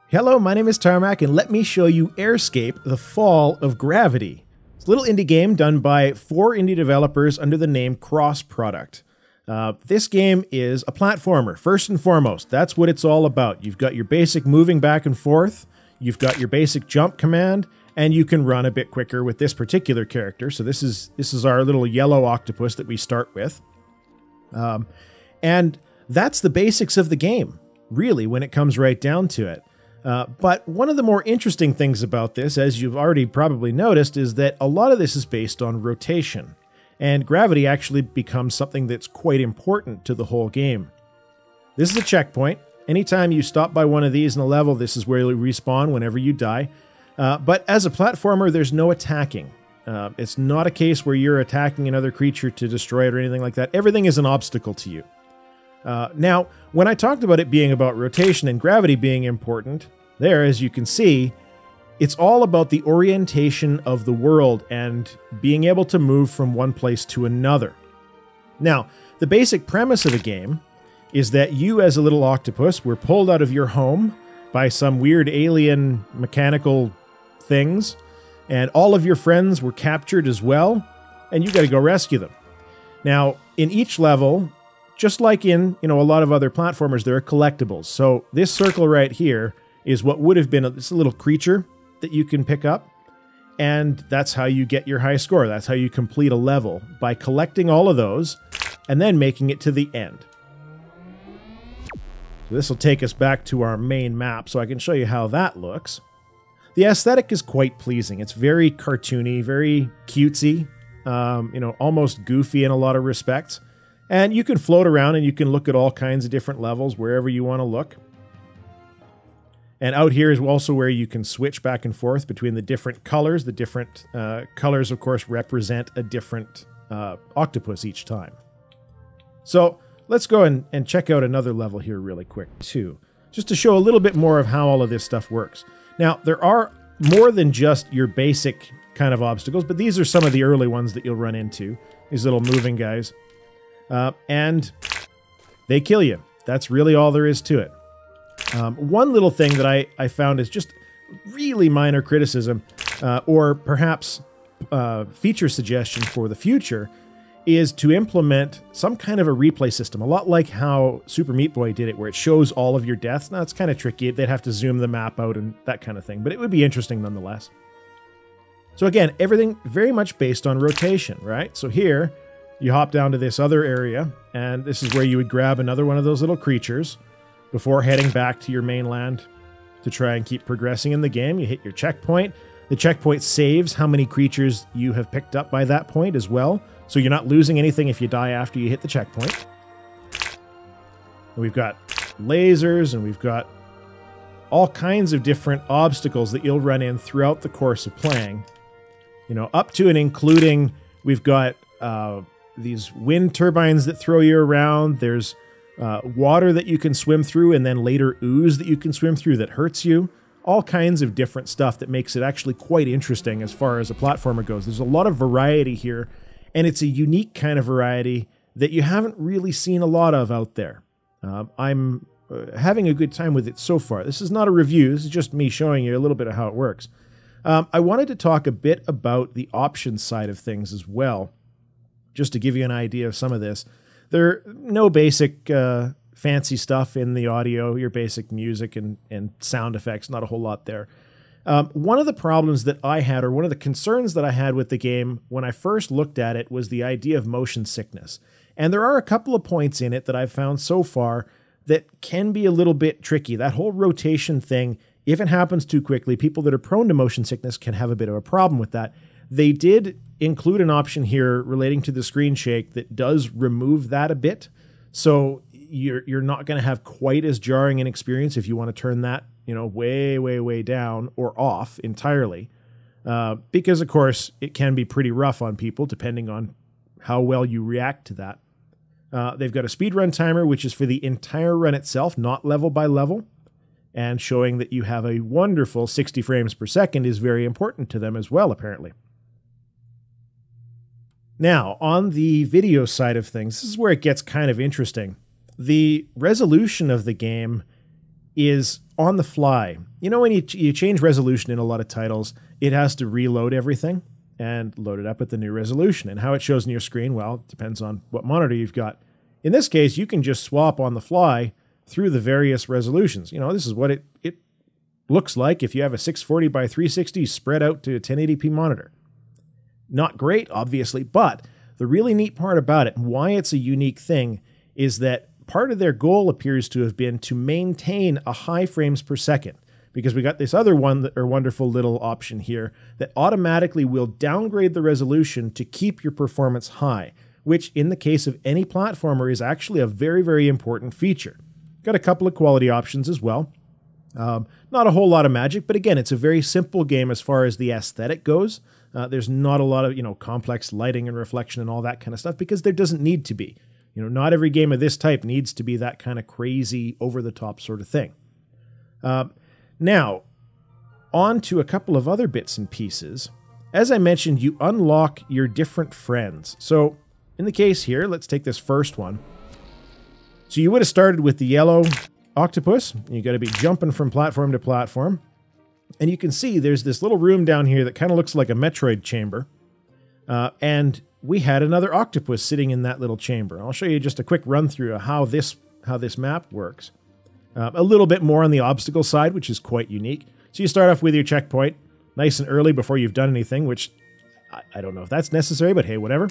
Hello, my name is Tarmack, and let me show you Airscape, The Fall of Gravity. It's a little indie game done by 4 indie developers under the name Cross Product. This game is a platformer, first and foremost. That's what it's all about. You've got your basic moving back and forth, you've got your basic jump command, and you can run a bit quicker with this particular character. So this is our little yellow octopus that we start with. And that's the basics of the game, really, when it comes right down to it. But one of the more interesting things about this, as you've already probably noticed, is that a lot of this is based on rotation. And gravity actually becomes something that's quite important to the whole game. This is a checkpoint. Anytime you stop by one of these in a level, this is where you'll respawn whenever you die. But as a platformer, there's no attacking. It's not a case where you're attacking another creature to destroy it or anything like that. Everything is an obstacle to you. Now, when I talked about it being about rotation and gravity being important, there, as you can see, it's all about the orientation of the world and being able to move from one place to another. Now, the basic premise of the game is that you, as a little octopus, were pulled out of your home by some weird alien mechanical things, and all of your friends were captured as well, and you got to go rescue them. Now, in each level, just like in, a lot of other platformers, there are collectibles. So this circle right here is what would have been a little creature that you can pick up. And that's how you get your high score. That's how you complete a level, by collecting all of those and then making it to the end. So this will take us back to our main map so I can show you how that looks. The aesthetic is quite pleasing. It's very cartoony, very cutesy, almost goofy in a lot of respects. And you can float around and you can look at all kinds of different levels wherever you want to look. And out here is also where you can switch back and forth between the different colors. The different colors, of course, represent a different octopus each time. So let's go and check out another level here really quick, too, just to show a little bit more of how all of this stuff works. Now, there are more than just your basic kind of obstacles, but these are some of the early ones that you'll run into, these little moving guys. And they kill you. That's really all there is to it. One little thing that I found is just really minor criticism, or perhaps feature suggestion for the future, is to implement some kind of a replay system, a lot like how Super Meat Boy did it, where it shows all of your deaths. Now, it's kind of tricky. They'd have to zoom the map out and that kind of thing, but it would be interesting nonetheless. So again, everything very much based on rotation, right? So here, you hop down to this other area, and this is where you would grab another one of those little creatures before heading back to your mainland to try and keep progressing in the game. You hit your checkpoint. The checkpoint saves how many creatures you have picked up by that point as well, so you're not losing anything if you die after you hit the checkpoint. And we've got lasers, and we've got all kinds of different obstacles that you'll run in throughout the course of playing. Up to and including, we've got these wind turbines that throw you around. There's water that you can swim through, and then later ooze that you can swim through that hurts you. All kinds of different stuff that makes it actually quite interesting as far as a platformer goes. There's a lot of variety here, and it's a unique kind of variety that you haven't really seen a lot of out there. I'm having a good time with it so far. This is not a review. This is just me showing you a little bit of how it works. I wanted to talk a bit about the options side of things as well, just to give you an idea of some of this. There are no basic fancy stuff in the audio, your basic music and sound effects, not a whole lot there. One of the problems that I had, or one of the concerns that I had with the game when I first looked at it, was the idea of motion sickness. And there are a couple of points in it that I've found so far that can be a little bit tricky. That whole rotation thing, if it happens too quickly, people that are prone to motion sickness can have a bit of a problem with that. They did include an option here relating to the screen shake that does remove that a bit. So you're not going to have quite as jarring an experience if you want to turn that, way, way, way down or off entirely. Because, of course, it can be pretty rough on people depending on how well you react to that. They've got a speedrun timer, which is for the entire run itself, not level by level. And showing that you have a wonderful 60 frames per second is very important to them as well, apparently. Now, on the video side of things, this is where it gets kind of interesting. The resolution of the game is on the fly. You know, when you change resolution in a lot of titles, it has to reload everything and load it up at the new resolution. And how it shows in your screen, well, it depends on what monitor you've got. In this case, you can just swap on the fly through the various resolutions. You know, this is what it looks like if you have a 640 by 360 spread out to a 1080p monitor. Not great, obviously, but the really neat part about it, and why it's a unique thing, is that part of their goal appears to have been to maintain a high frames per second, because we got this other wonderful little option here that automatically will downgrade the resolution to keep your performance high, which in the case of any platformer is actually a very, very important feature. Got a couple of quality options as well. Not a whole lot of magic, but again, it's a very simple game as far as the aesthetic goes. There's not a lot of, complex lighting and reflection and all that kind of stuff, because there doesn't need to be. Not every game of this type needs to be that kind of crazy, over-the-top sort of thing. Now, on to a couple of other bits and pieces. As I mentioned, you unlock your different friends. So, in the case here, let's take this first one. So you would have started with the yellow octopus. You got to be jumping from platform to platform. And you can see there's this little room down here that kind of looks like a Metroid chamber. And we had another octopus sitting in that little chamber. I'll show you just a quick run through of how this map works. A little bit more on the obstacle side, which is quite unique. So you start off with your checkpoint, nice and early before you've done anything, which I don't know if that's necessary, but hey, whatever.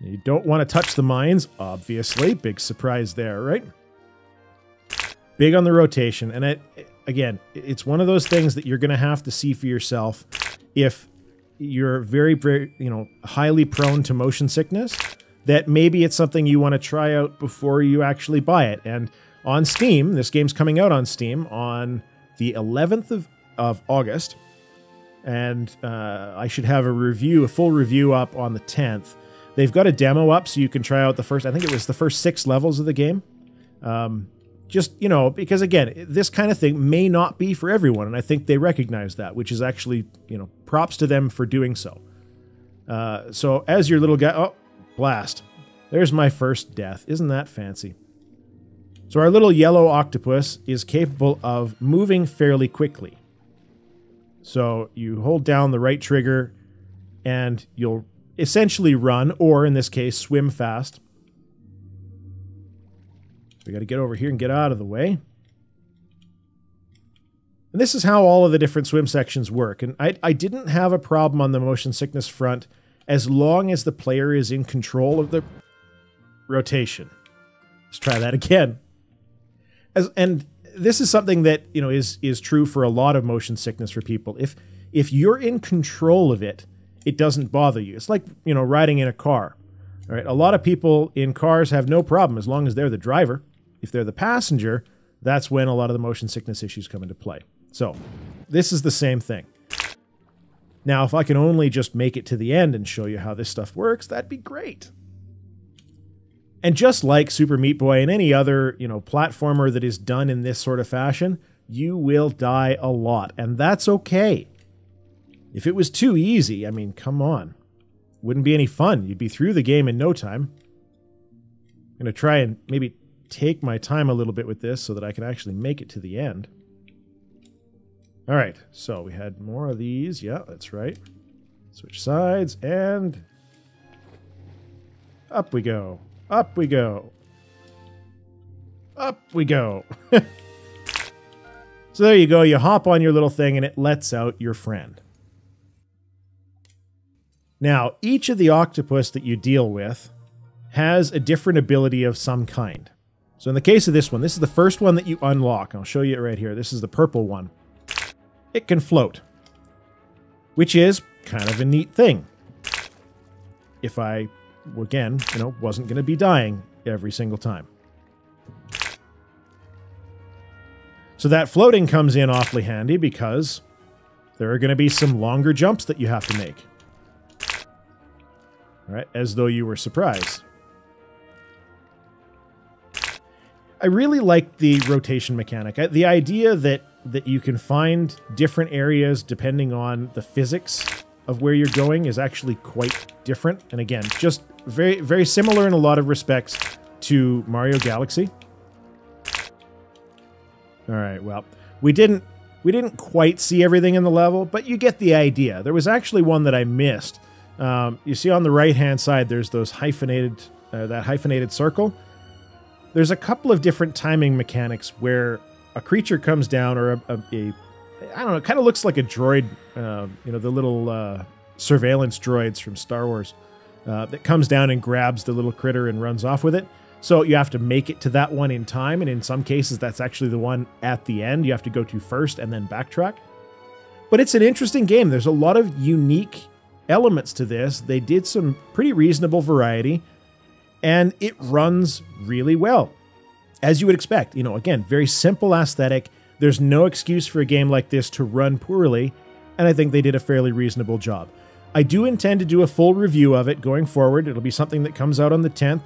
You don't want to touch the mines, obviously. Big surprise there, right? Big on the rotation. And again, it's one of those things that you're going to have to see for yourself if you're very, very, highly prone to motion sickness, that maybe it's something you want to try out before you actually buy it. And on Steam, this game's coming out on Steam on the 11th of August. And I should have a full review up on the 10th. They've got a demo up so you can try out I think it was the first 6 levels of the game. Just, because again, this kind of thing may not be for everyone, and I think they recognize that, which is actually, props to them for doing so. So as your little guy, oh, blast. There's my first death. Isn't that fancy? So our little yellow octopus is capable of moving fairly quickly. So you hold down the right trigger and you'll essentially run, or in this case, swim fast. We got to get over here and get out of the way. And this is how all of the different swim sections work. And I didn't have a problem on the motion sickness front as long as the player is in control of the rotation. Let's try that again. And this is something that, is true for a lot of motion sickness for people. If you're in control of it, it doesn't bother you. It's like, riding in a car. All right? A lot of people in cars have no problem as long as they're the driver. If they're the passenger, that's when a lot of the motion sickness issues come into play. So, this is the same thing. Now, if I can only just make it to the end and show you how this stuff works, that'd be great. And just like Super Meat Boy and any other, platformer that is done in this sort of fashion, you will die a lot, and that's okay. If it was too easy, I mean, come on. Wouldn't be any fun. You'd be through the game in no time. I'm going to try and maybe take my time a little bit with this so that I can actually make it to the end. All right, so we had more of these. Yeah, that's right. Switch sides, and up we go. Up we go. Up we go. So there you go. You hop on your little thing, and it lets out your friend. Now, each of the octopus that you deal with has a different ability of some kind. So in the case of this one, this is the first one that you unlock. I'll show you it right here. This is the purple one. It can float, which is kind of a neat thing. If I, again, wasn't going to be dying every single time. So that floating comes in awfully handy because there are going to be some longer jumps that you have to make. All right, as though you were surprised. I really like the rotation mechanic. The idea that you can find different areas depending on the physics of where you're going is actually quite different. And again, just very, very similar in a lot of respects to Mario Galaxy. All right, well, we didn't quite see everything in the level, but you get the idea. There was actually one that I missed. You see on the right-hand side, there's those that hyphenated circle. There's a couple of different timing mechanics where a creature comes down, or I don't know, it kind of looks like a droid, you know, the little surveillance droids from Star Wars, that comes down and grabs the little critter and runs off with it. So you have to make it to that one in time, and in some cases that's actually the one at the end you have to go to first and then backtrack. But it's an interesting game. There's a lot of unique elements to this. They did some pretty reasonable variety, and it runs really well, as you would expect. You know, again, very simple aesthetic. There's no excuse for a game like this to run poorly, and I think they did a fairly reasonable job. I do intend to do a full review of it going forward. It'll be something that comes out on the 10th.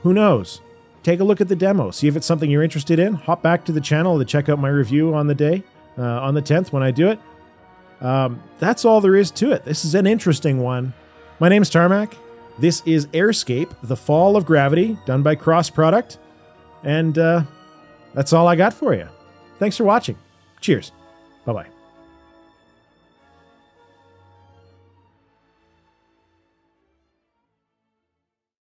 Who knows? Take a look at the demo. See if it's something you're interested in. Hop back to the channel to check out my review on the day, on the 10th when I do it. That's all there is to it. This is an interesting one. My name's Tarmack. This is Airscape, The Fall of Gravity, done by Cross Product. And that's all I got for you. Thanks for watching. Cheers. Bye-bye.